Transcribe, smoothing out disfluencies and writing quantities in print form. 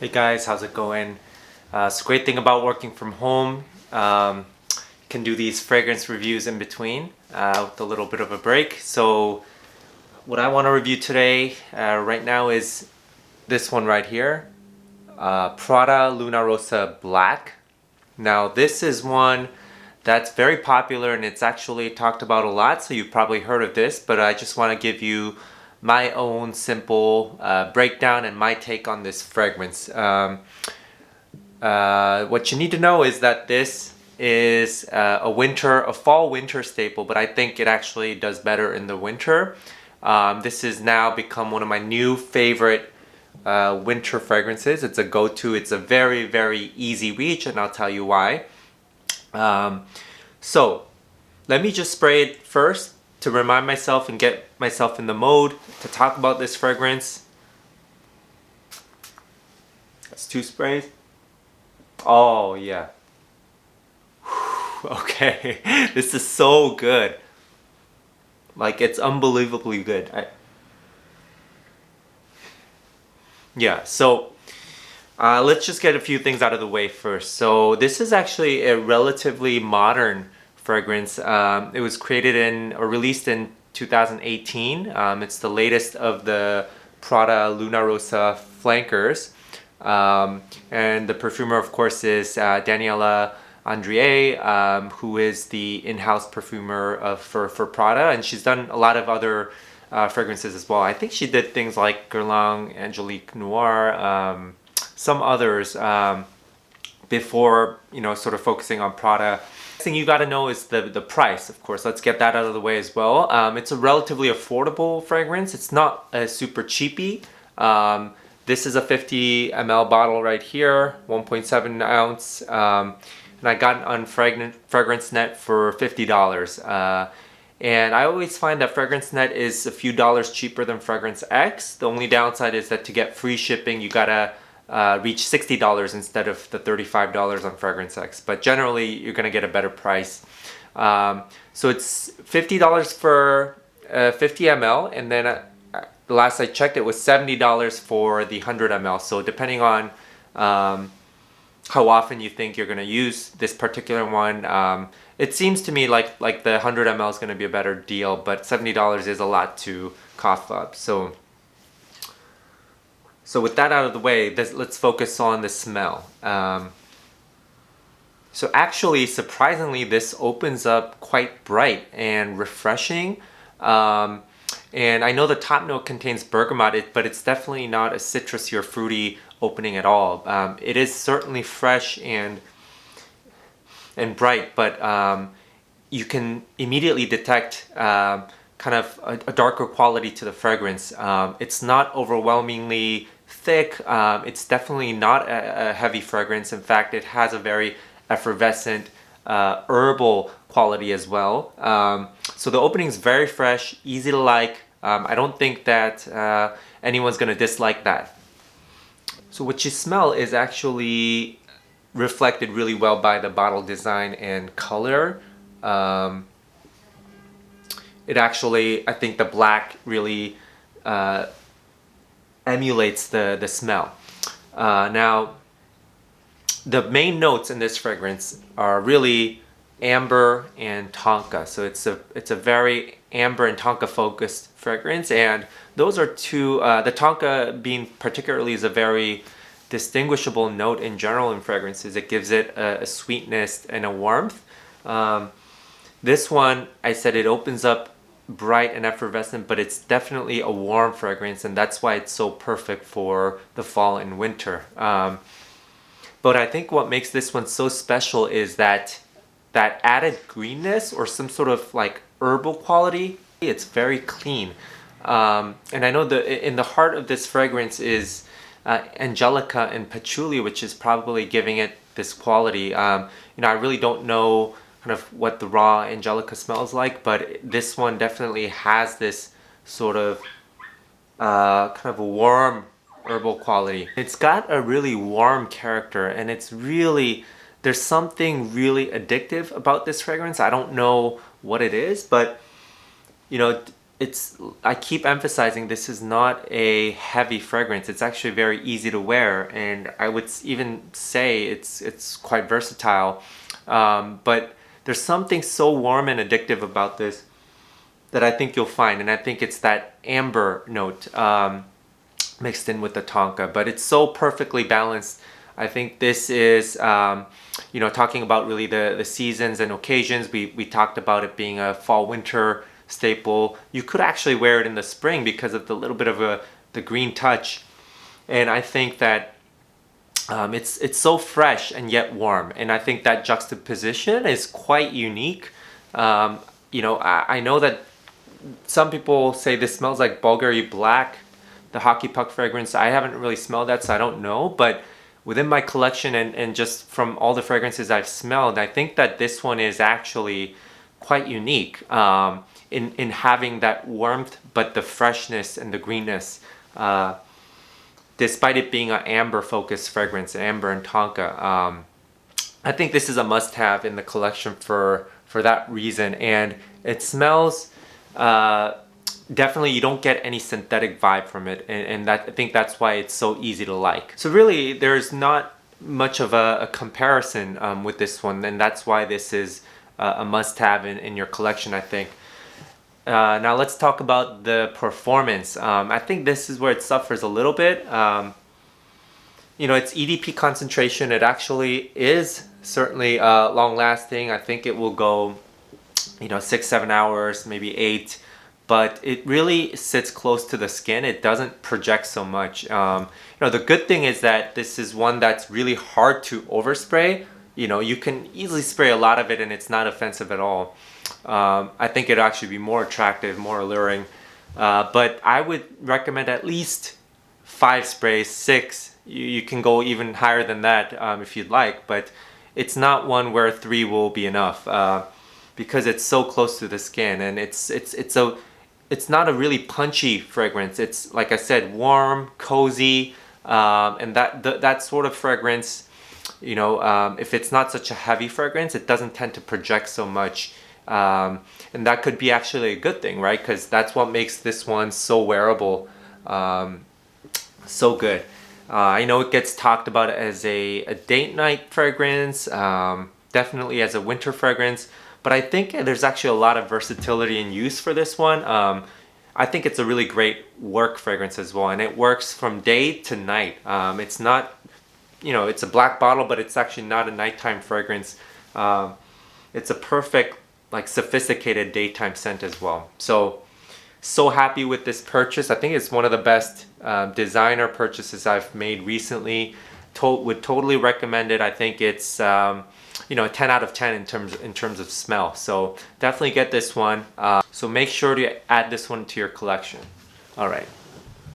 Hey guys, how's it going? It's a great thing about working from home. You can do these fragrance reviews in between with a little bit of a break. So what I want to review today right now is this one right here, Prada Luna Rossa Black. Now this is one that's very popular and it's actually talked about a lot, so you've probably heard of this, but I just want to give you my own simple breakdown and my take on this fragrance. What you need to know is that this is a fall winter staple, but I think it actually does better in the winter. This has now become one of my new favorite winter fragrances. It's a go-to. It's a very, very easy reach, and I'll tell you why. So let me just spray it first to remind myself and get myself in the mode to talk about this fragrance. That's 2 sprays. Oh yeah. Okay, this is so good. Like, it's unbelievably good. Yeah, so let's just get a few things out of the way first. So this is actually a relatively modern fragrance. It was created in or released in 2018. It's the latest of the Prada Luna Rossa flankers. And the perfumer, of course, is Daniela Andrier, who is the in-house perfumer for Prada, and she's done a lot of other fragrances as well. I think she did things like Guerlain, Angelique Noir, some others before, sort of focusing on Prada. Next thing you got to know is the price, of course. Let's get that out of the way as well. It's a relatively affordable fragrance. It's not a super cheapy. This is a 50 ml bottle right here, 1.7 ounce. And I got it on Fragrance Net for $50. And I always find that Fragrance Net is a few dollars cheaper than Fragrance X. The only downside is that to get free shipping, you gotta reach $60 instead of the $35 on Fragrance X. But generally, you're gonna get a better price. So it's $50 for 50 ml, and then the last I checked, it was $70 for the 100 ml. So depending on how often you think you're going to use this particular one, it seems to me like the 100 ml is going to be a better deal, but $70 is a lot to cough up. So with that out of the way, let's focus on the smell. So actually, surprisingly, this opens up quite bright and refreshing. And I know the top note contains bergamot, but it's definitely not a citrusy or fruity opening at all. It is certainly fresh and bright, but you can immediately detect kind of a darker quality to the fragrance. It's not overwhelmingly thick. It's definitely not a heavy fragrance. In fact, it has a very effervescent herbal quality as well. So the opening is very fresh, easy to like. I don't think that anyone's gonna dislike that. So what you smell is actually reflected really well by the bottle design and color. It actually, I think the black really emulates the smell. Now, the main notes in this fragrance are really amber and tonka. So it's a very amber and tonka focused fragrance, and those are two, the tonka being particularly is a very distinguishable note in general in fragrances. It gives it a sweetness and a warmth. This one, I said it opens up bright and effervescent, but it's definitely a warm fragrance, and that's why it's so perfect for the fall and winter. But I think what makes this one so special is that added greenness or some sort of like herbal quality. It's very clean. And I know in the heart of this fragrance is angelica and patchouli, which is probably giving it this quality. I really don't know kind of what the raw angelica smells like, but this one definitely has this sort of kind of a warm herbal quality. It's got a really warm character, and there's something really addictive about this fragrance. I don't know what it is, but I keep emphasizing this is not a heavy fragrance. It's actually very easy to wear, and I would even say it's quite versatile. But there's something so warm and addictive about this that I think you'll find, and I think it's that amber note mixed in with the tonka, but it's so perfectly balanced. I think this is, talking about really the seasons and occasions. We talked about it being a fall winter staple. You could actually wear it in the spring because of the little bit of the green touch, and I think that it's so fresh and yet warm, and I think that juxtaposition is quite unique. I know that some people say this smells like Bulgari Black, the hockey puck fragrance. I haven't really smelled that, so I don't know. But within my collection and just from all the fragrances I've smelled, I think that this one is actually quite unique in having that warmth, but the freshness and the greenness, despite it being an amber-focused fragrance, amber and tonka. I think this is a must-have in the collection for that reason, and it smells. Definitely you don't get any synthetic vibe from it, and that, I think that's why it's so easy to like. So really there's not much of a comparison with this one, and that's why this is a must-have in your collection, I think. Now let's talk about the performance. I think this is where it suffers a little bit. Its EDP concentration, it actually is certainly long-lasting. I think it will go 6-7 hours, maybe 8, but it really sits close to the skin. It doesn't project so much. The good thing is that this is one that's really hard to overspray. You can easily spray a lot of it and it's not offensive at all. I think it'd actually be more attractive, more alluring. But I would recommend at least 5 sprays, 6. You can go even higher than that if you'd like, but it's not one where 3 will be enough. Because it's so close to the skin, and it's not a really punchy fragrance. It's, like I said, warm, cozy, and that sort of fragrance. If it's not such a heavy fragrance, it doesn't tend to project so much, and that could be actually a good thing, right? Because that's what makes this one so wearable, so good. I know it gets talked about as a date night fragrance, definitely as a winter fragrance. But I think there's actually a lot of versatility and use for this one. I think it's a really great work fragrance as well, and it works from day to night. It's not, it's a black bottle, but it's actually not a nighttime fragrance. It's a perfect, sophisticated daytime scent as well. So happy with this purchase. I think it's one of the best designer purchases I've made recently. Would totally recommend it. I think it's 10 out of 10 in terms of smell. So definitely get this one. So make sure to add this one to your collection. All right.